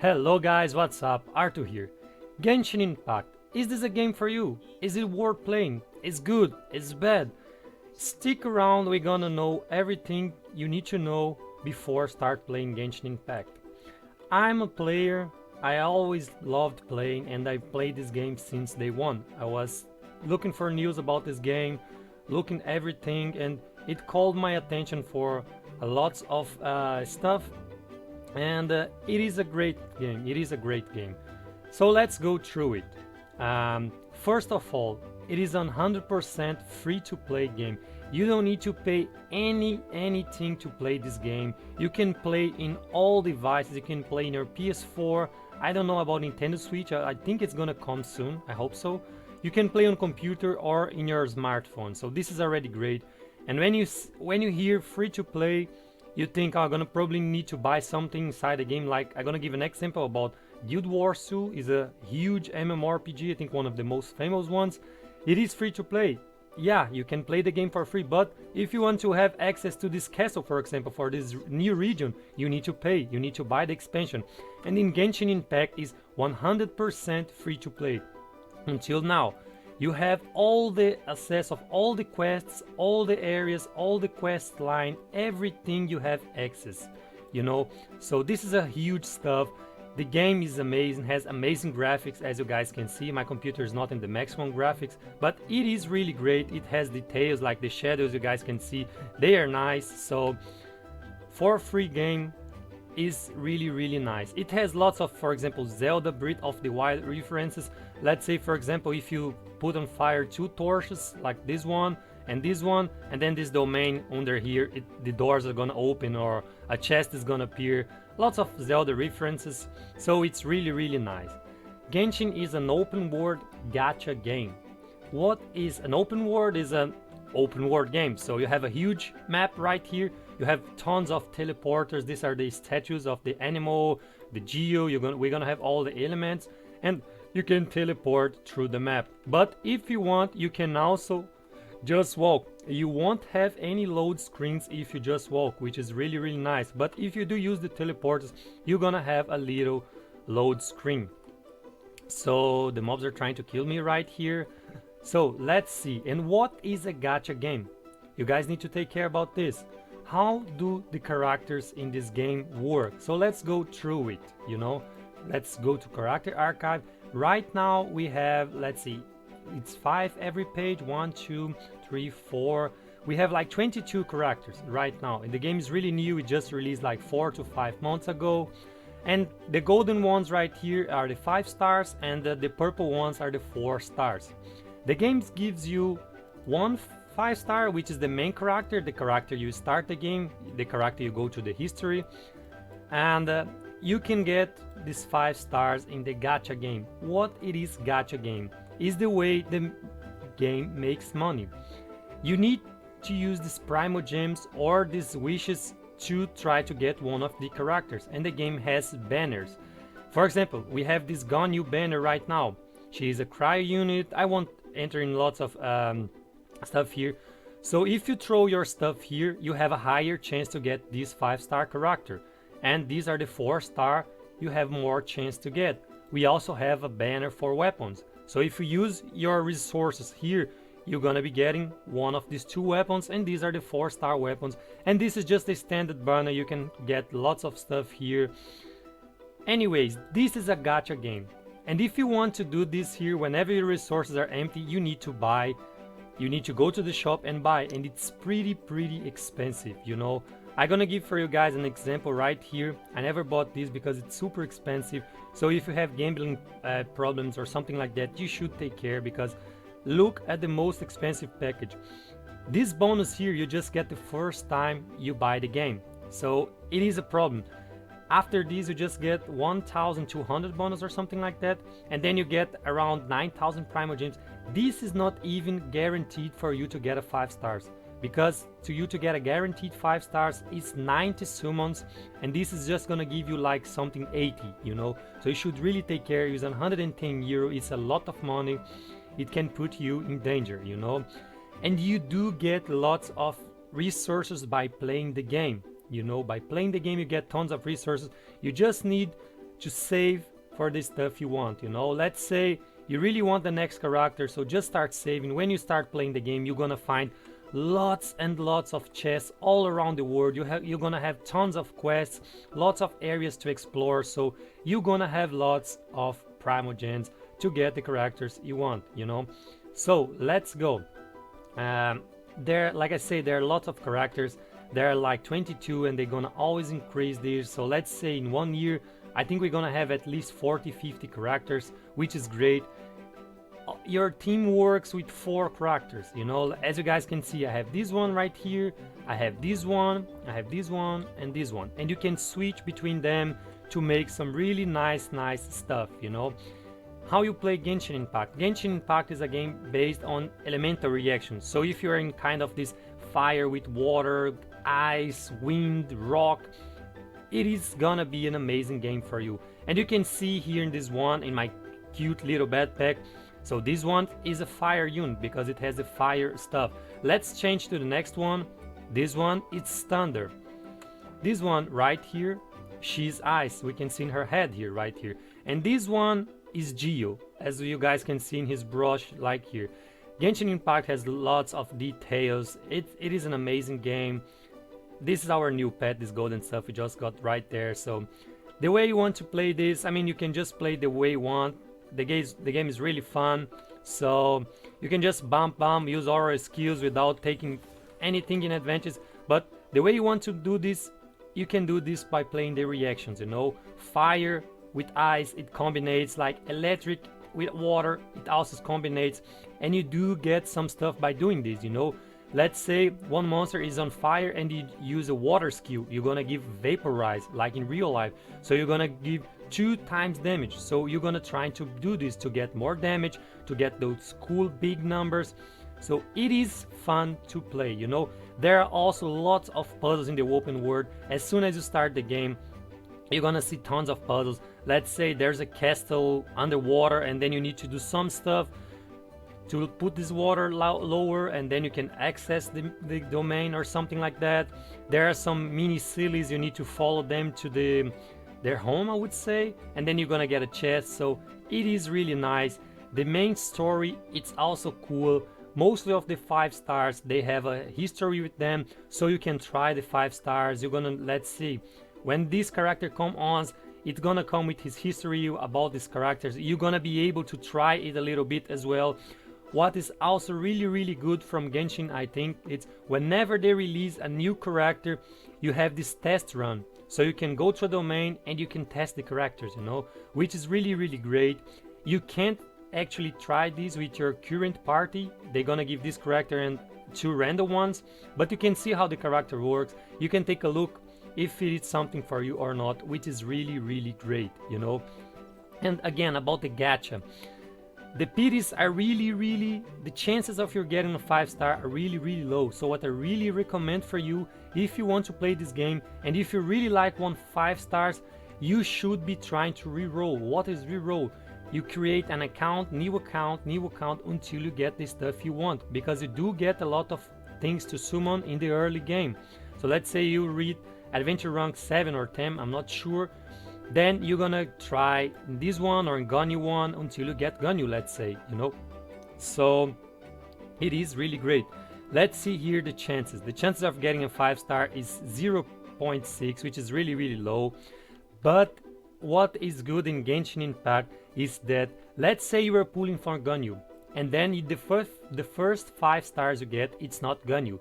Hello guys, what's up? Arthur here. Genshin Impact. Is this a game for you? Is it worth playing? It's good? It's bad? Stick around, we're gonna know everything you need to know before start playing Genshin Impact. I'm a player, I always loved playing and I've played this game since day one. I was looking for news about this game, looking everything, and it called my attention for a lots of stuff, and it is a great game. It is a great game. So let's go through it. First of all, it is a 100% free to play game. You don't need to pay anything to play this game. You can play in all devices. You can play in your PS4. I don't know about Nintendo Switch. I think it's gonna come soon. I hope so. You can play on computer or in your smartphone. So this is already great. And when you hear free to play, you think, I'm gonna probably need to buy something inside the game. Like, I'm gonna give an example about Guild Wars 2 is a huge MMORPG, I think one of the most famous ones. It is free to play. Yeah, you can play the game for free, but if you want to have access to this castle, for example, for this new region, you need to pay, you need to buy the expansion. And in Genshin Impact is 100% free to play. Until now, you have all the access of all the quests, all the areas, all the quest line, everything you have access, you know. So this is a huge stuff. The game is amazing, has amazing graphics, as you guys can see. My computer is not in the maximum graphics, but it is really great. It has details like the shadows, you guys can see, they are nice. So for a free game is really nice. It has lots of, for example, Zelda Breath of the Wild references. Let's say, for example, if you put on fire two torches like this one, and then this domain under here, the doors are gonna open or a chest is gonna appear. Lots of Zelda references, so it's really nice. Genshin is an open world gacha game. What is an open world? Is an open world game. So you have a huge map right here. You have tons of teleporters. These are the statues of the animal, the geo. We're gonna have all the elements, and you can teleport through the map. But if you want, you can also just walk. You won't have any load screens if you just walk, which is really nice. But if you do use the teleporters, you're gonna have a little load screen. So the mobs are trying to kill me right here. So let's see. And what is a gacha game? You guys need to take care about this. How do the characters in this game work? So let's go through it, you know. Let's go to character archive. Right now we have, let's see, it's 5 every page, 1 2 3 4. We have like 22 characters right now, and the game is really new. It just released like 4 to 5 months ago. And the golden ones right here are the 5 stars, and the purple ones are the 4 stars. The game gives you 1 5-star, which is the main character, the character you start the game, the character you go to the history, and you can get these 5 stars in the gacha game. What it is gacha game is the way the game makes money. You need to use these primo gems or these wishes to try to get one of the characters, and the game has banners. For example, we have this Ganyu banner right now. She is a cryo unit. I won't enter in lots of stuff here. So if you throw your stuff here, you have a higher chance to get this 5-star character, and these are the 4-star you have more chance to get. We also have a banner for weapons. So if you use your resources here, you're gonna be getting one of these 2 weapons, and these are the 4-star weapons. And this is just a standard banner. You can get lots of stuff here. Anyways, this is a gacha game, and if you want to do this here, whenever your resources are empty, you need to buy. You need to go to the shop and buy, and it's pretty expensive, you know. I'm gonna give for you guys an example right here. I never bought this because it's super expensive. So if you have gambling problems or something like that, you should take care, because look at the most expensive package. This bonus here you just get the first time you buy the game, so it is a problem. After this you just get 1,200 bonus or something like that, and then you get around 9,000 primo gems. This is not even guaranteed for you to get a 5 stars, because to you to get a guaranteed 5 stars is 90 summons, and this is just gonna give you like something 80, you know. So you should really take care. Use 110 euro. It's a lot of money. It can put you in danger, you know. And you do get lots of resources by playing the game. You know, by playing the game you get tons of resources. You just need to save for the stuff you want, you know. Let's say you really want the next character, so just start saving. When you start playing the game, you're gonna find lots and lots of chests all around the world. You're gonna have tons of quests, lots of areas to explore, so you're gonna have lots of primogens to get the characters you want, you know. So let's go. Like I say, there are lots of characters. There are like 22 and they're gonna always increase this. So let's say in 1 year I think we're gonna have at least 40-50 characters, which is great. Your team works with 4 characters, you know. As you guys can see, I have this one right here, I have this one, I have this one, and this one, and you can switch between them to make some really nice stuff, you know. How you play Genshin Impact? Genshin Impact is a game based on elemental reactions. So if you're in kind of this fire with water, ice, wind, rock, it is gonna be an amazing game for you. And you can see here in this one, in my cute little backpack, so this one is a fire unit because it has the fire stuff. Let's change to the next one. This one, it's thunder. This one right here, she's ice. We can see in her head here, right here. And this one is Geo, as you guys can see in his brush like here. Genshin Impact has lots of details. It is an amazing game. This is our new pet, this golden stuff we just got right there. So the way you want to play this, I mean, you can just play the way you want. The game is really fun, so you can just bump, use all your skills without taking anything in advantage. But the way you want to do this, you can do this by playing the reactions, you know. Fire with ice, it combines, like electric with water, it also combines, and you do get some stuff by doing this, you know. Let's say one monster is on fire and you use a water skill, you're gonna give vaporize like in real life, so you're gonna give 2 times damage. So you're gonna try to do this to get more damage, to get those cool big numbers. So it is fun to play, you know. There are also lots of puzzles in the open world. As soon as you start the game, you're gonna see tons of puzzles. Let's say there's a castle underwater and then you need to do some stuff to put this water lower, and then you can access the domain or something like that. There are some mini cities, you need to follow them to their home, I would say, and then you're gonna get a chest. So it is really nice. The main story, it's also cool. Mostly of the 5 stars, they have a history with them, so you can try the 5 stars. You're gonna, let's see, when this character comes on, it's gonna come with his history about these characters. You're gonna be able to try it a little bit as well. What is also really good from Genshin, I think, it's whenever they release a new character, you have this test run. So you can go to a domain and you can test the characters, you know, which is really great. You can't actually try this with your current party. They're gonna give this character and 2 random ones, but you can see how the character works. You can take a look if it is something for you or not, which is really great, you know. And again, about the gacha, the pities are really, the chances of you getting a 5 star are really low. So what I really recommend for you, if you want to play this game and if you really like 5 stars, you should be trying to reroll. What is reroll? You create an account, new account until you get the stuff you want, because you do get a lot of things to summon in the early game. So let's say you read adventure rank 7 or 10, I'm not sure. Then you're gonna try this one or Ganyu one until you get Ganyu, let's say, you know. So it is really great. Let's see here the chances. The chances of getting a 5 star is 0.6, which is really low. But what is good in Genshin Impact is that, let's say you were pulling for Ganyu, and then the first 5 stars you get, it's not Ganyu.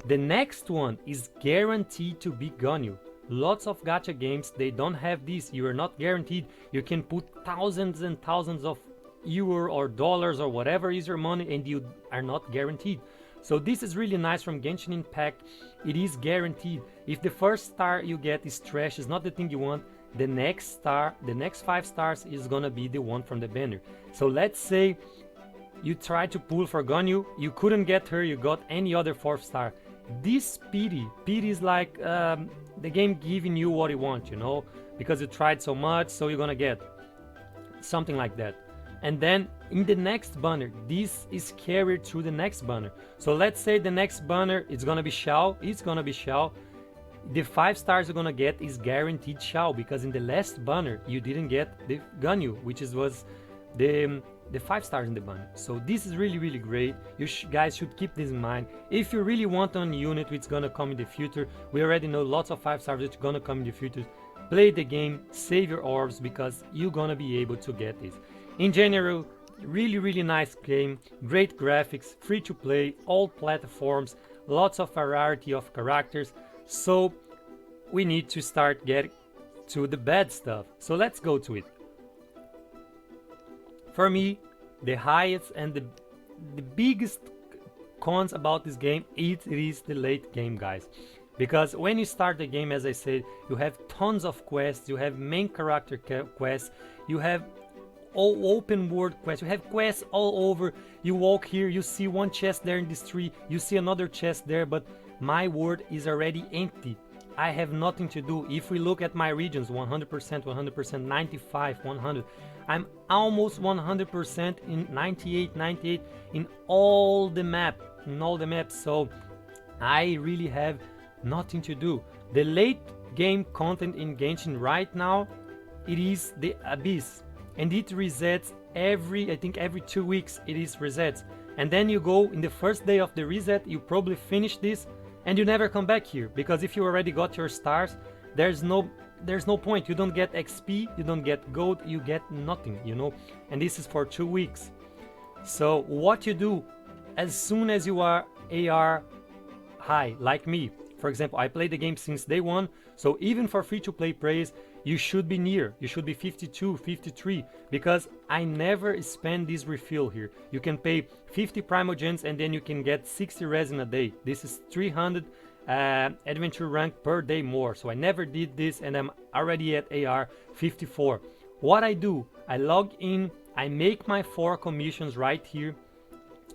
The next one is guaranteed to be Ganyu. Lots of gacha games, they don't have this. You are not guaranteed. You can put thousands and thousands of euro or dollars or whatever is your money, and you are not guaranteed. So this is really nice from Genshin Impact. It is guaranteed. If the first star you get is trash, is not the thing you want, the next star, the next 5 stars is gonna be the one from the banner. So let's say you try to pull for Ganyu, you couldn't get her, you got any other 4th star. This pity is like the game giving you what you want, you know, because you tried so much, so you're gonna get something like that. And then in the next banner, this is carried through the next banner. So let's say the next banner is gonna be Xiao, The 5 stars you're gonna get is guaranteed shao, because in the last banner you didn't get the Ganyu, which was the 5 stars in the banner. So this is really great. You guys should keep this in mind. If you really want on unit which is gonna come in the future, we already know lots of 5 stars which are gonna come in the future. Play the game, save your orbs, because you're gonna be able to get this. In general, really nice game, great graphics, free to play, all platforms, lots of variety of characters. So we need to start getting to the bad stuff. So let's go to it. For me, the highest and the biggest cons about this game, it is the late game, guys. Because when you start the game, as I said, you have tons of quests, you have main character quests, you have all open world quests, you have quests all over. You walk here, you see one chest there in this tree, you see another chest there, but my world is already empty. I have nothing to do. If we look at my regions, 100%, 100%, 95, 100, I'm almost 100% in 98 in all the maps. So I really have nothing to do. The late game content in Genshin right now, it is the abyss, and it resets I think every 2 weeks it is resets. And then you go in the first day of the reset, you probably finish this and you never come back here, because if you already got your stars, there's no point. You don't get XP, you don't get gold, you get nothing, you know. And this is for 2 weeks. So what you do as soon as you are AR high, like me, for example, I played the game since day 1, so even for free to play praise, you should be near, you should be 52, 53, because I never spend this refill here. You can pay 50 primogens and then you can get 60 resin a day. This is 300 adventure rank per day more, so I never did this and I'm already at AR 54. What I do, I log in, I make my 4 commissions right here.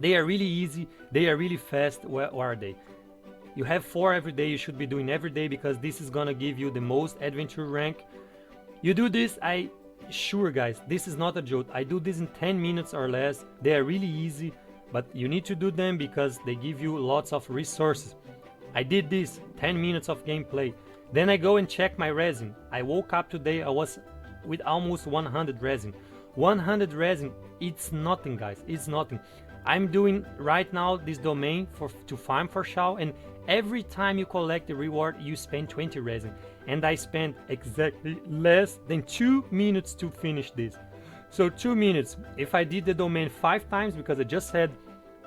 They are really easy, they are really fast. Where are they? You have 4 every day, you should be doing every day, because this is gonna give you the most adventure rank. You do this, sure guys, this is not a joke, I do this in 10 minutes or less. They are really easy, but you need to do them because they give you lots of resources. I did this, 10 minutes of gameplay. Then I go and check my resin. I woke up today, I was with almost 100 resin. 100 resin, it's nothing guys, it's nothing. I'm doing right now this domain to farm for shao, and every time you collect the reward you spend 20 resin, and I spent exactly less than 2 minutes to finish this. So 2 minutes. If I did the domain 5 times, because I just had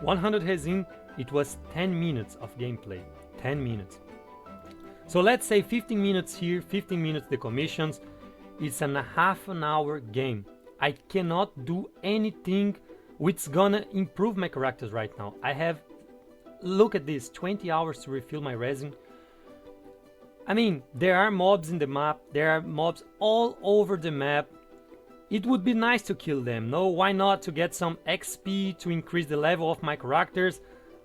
100 resin, it was 10 minutes of gameplay. 10 minutes. So let's say 15 minutes here, 15 minutes the commissions. It's a half an hour game. I cannot do anything which gonna improve my characters right now. I have, look at this, 20 hours to refill my resin. I mean, there are mobs in the map, there are mobs all over the map. It would be nice to kill them, no, why not, to get some XP to increase the level of my characters.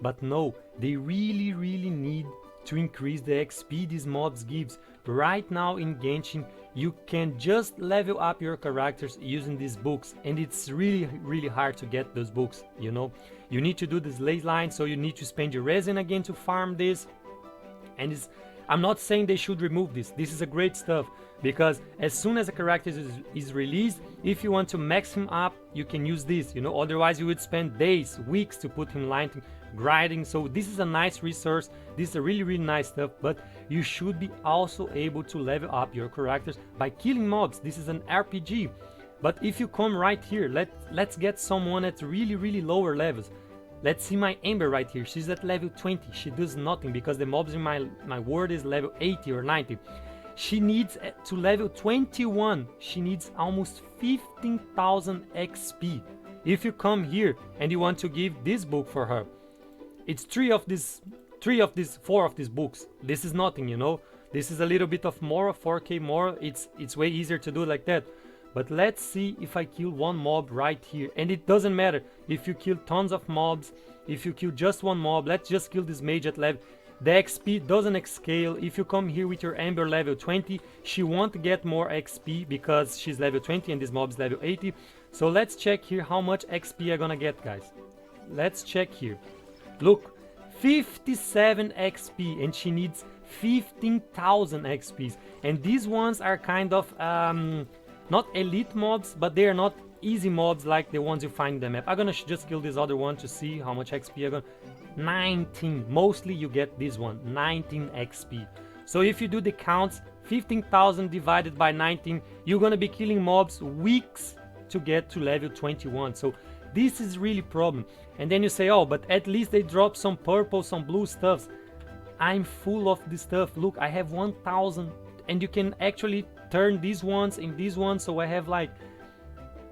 But no, they really need to increase the XP these mobs gives. Right now in Genshin, you can just level up your characters using these books, and it's really hard to get those books, you know. You need to do this ley line, so you need to spend your resin again to farm this. And I'm not saying they should remove this. This is a great stuff, because as soon as a character is released, if you want to max him up, you can use this, you know. Otherwise you would spend days, weeks to put him lighting, grinding. So this is a nice resource, this is a really nice stuff. But you should be also able to level up your characters by killing mobs. This is an RPG. But if you come right here, let's get someone at really lower levels. Let's see my Amber right here. She's at level 20. She does nothing because the mobs in my world is level 80 or 90. She needs to level 21. She needs almost 15,000 XP. If you come here and you want to give this book for her, it's 4 of these books. This is nothing, you know. This is a little bit of more, 4k more. It's way easier to do like that. But let's see if I kill one mob right here. And it doesn't matter if you kill tons of mobs, if you kill just one mob. Let's just kill this mage at level. The XP doesn't scale. If you come here with your Amber level 20, she won't get more XP because she's level 20 and this mob is level 80. So let's check here how much XP I'm gonna get, guys. Let's check here. Look, 57 XP, and she needs 15,000 XPs. And these ones are kind of not elite mobs, but they are not easy mobs like the ones you find in the map. I'm gonna just kill this other one to see how much XP I'm gonna... 19. Mostly you get this one, 19 XP. So if you do the counts, 15,000 divided by 19, you're gonna be killing mobs weeks to get to level 21. So this is really problem. And then you say, oh, but at least they drop some purple, some blue stuffs. I'm full of this stuff. Look, I have 1,000, and you can actually turn these ones in these ones. So I have like,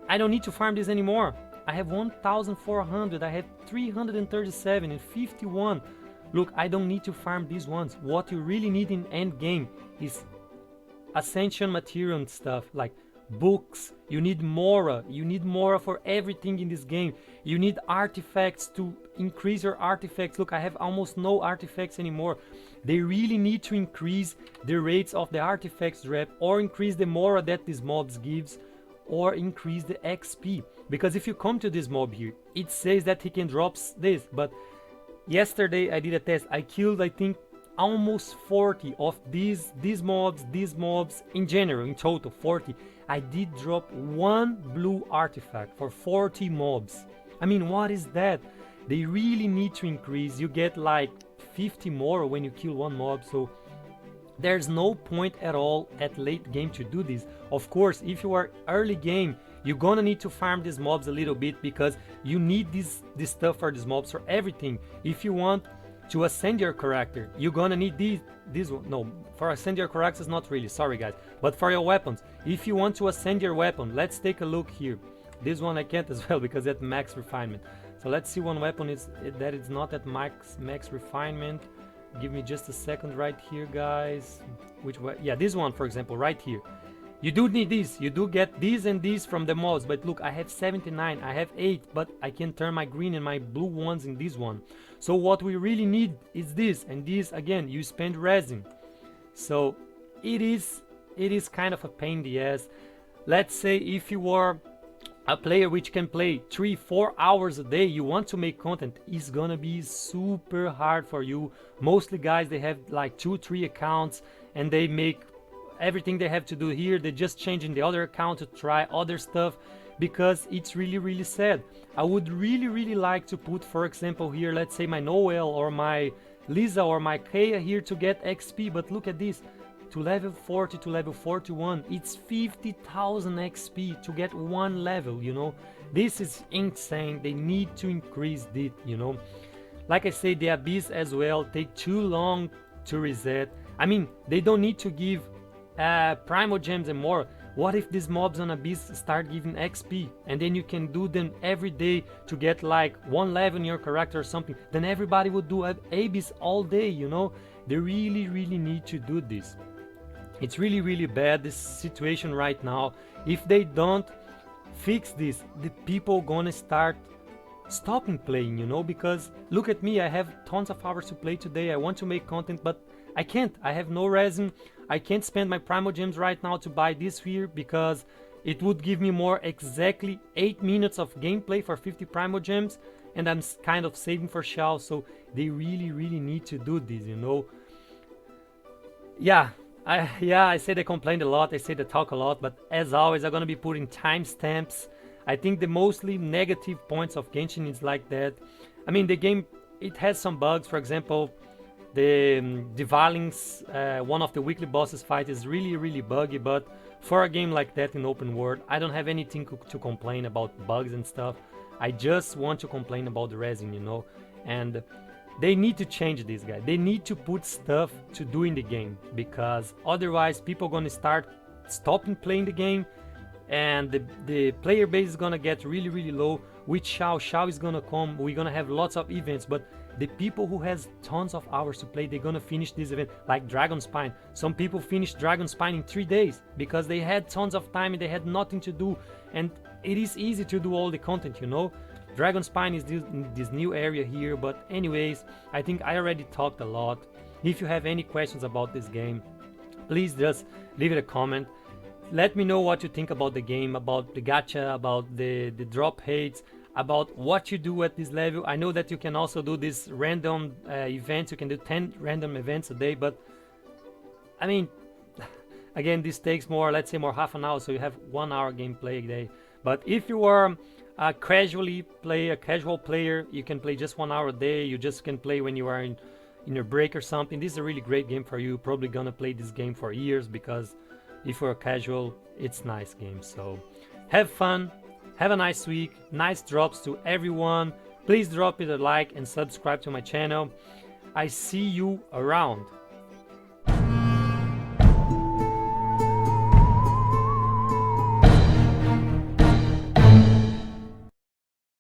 I don't need to farm this anymore. I have 1,400, I have 337 and 51. Look, I don't need to farm these ones. What you really need in end game is ascension material and stuff like books. You need Mora. You need Mora for everything in this game. You need artifacts to increase your artifacts. Look, I have almost no artifacts anymore. They really need to increase the rates of the artifacts drop, or increase the Mora that these mobs gives, or increase the XP. Because if you come to this mob here, it says that he can drop this, but yesterday I did a test. I killed, I think, almost 40 of these mobs in general, in total 40. I did drop one blue artifact for 40 mobs. I mean, what is that? They really need to increase. You get like 50 more when you kill one mob, so there's no point at all at late game to do this. Of course, if you are early game, you're gonna need to farm these mobs a little bit, because you need this stuff for these mobs for everything. If you want to ascend your character, you're gonna need this one. No, for ascend your character is not really, sorry guys, but for your weapons, if you want to ascend your weapon, let's take a look here. This one I can't as well because at max refinement. So let's see one weapon that is not at max refinement. Give me just a second right here, guys. Which way? Yeah, this one, for example, right here. You do need this. You do get these and these from the mobs. But look, I have 79. I have 8, but I can turn my green and my blue ones in this one. So what we really need is this. And this, again, you spend resin. So it is kind of a pain in the ass. Let's say if you are a player which can play 3-4 hours a day, you want to make content, it's gonna be super hard for you. Mostly guys, they have like 2-3 accounts, and they make everything they have to do here. They just changing the other account to try other stuff, because it's really sad. I would really like to put, for example, here, let's say my Noel or my Lisa or my Kaya here to get XP, but look at this. To level 40 to level 41, it's 50,000 XP to get one level, you know. This is insane. They need to increase it, you know. Like I say, the Abyss as well take too long to reset. I mean, they don't need to give Primal Gems and more. What if these mobs on Abyss start giving XP, and then you can do them every day to get like one level in your character or something? Then everybody would do Abyss all day, you know. They really need to do this. It's really bad, this situation right now. If they don't fix this, the people gonna start stopping playing, you know, because look at me, I have tons of hours to play today. I want to make content, but I can't. I have no resin. I can't spend my Primal Gems right now to buy this here, because it would give me more exactly 8 minutes of gameplay for 50 Primal Gems, and I'm kind of saving for Shao, so they really need to do this, you know. Yeah, I said I complained a lot, I said I talk a lot, but as always I'm gonna be putting timestamps. I think the mostly negative points of Genshin is like that. I mean, the game, it has some bugs. For example, the Divaling's, one of the weekly bosses fight is really buggy, but for a game like that in open world, I don't have anything to complain about bugs and stuff. I just want to complain about the resin, you know, and they need to change this, guy. They need to put stuff to do in the game, because otherwise people gonna start stopping playing the game, and the player base is gonna get really low. With Shao is gonna come. We're gonna have lots of events, but the people who has tons of hours to play, they're gonna finish this event. Like Dragon Spine, some people finished Dragon Spine in 3 days because they had tons of time and they had nothing to do, and it is easy to do all the content, you know. Dragon Spine is this new area here, but anyways, I think I already talked a lot. If you have any questions about this game, please just leave it a comment. Let me know what you think about the game, about the gacha, about the drop hates, about what you do at this level. I know that you can also do these random events. You can do 10 random events a day, but I mean, again, this takes more, let's say more half an hour, so you have 1 hour gameplay a day. But if you are a casual player, you can play just 1 hour a day. You just can play when you are in your break or something. This is a really great game for you. Probably gonna play this game for years, because if you're casual, it's a nice game. So have fun, have a nice week, nice drops to everyone. Please drop it a like and subscribe to my channel. I see you around.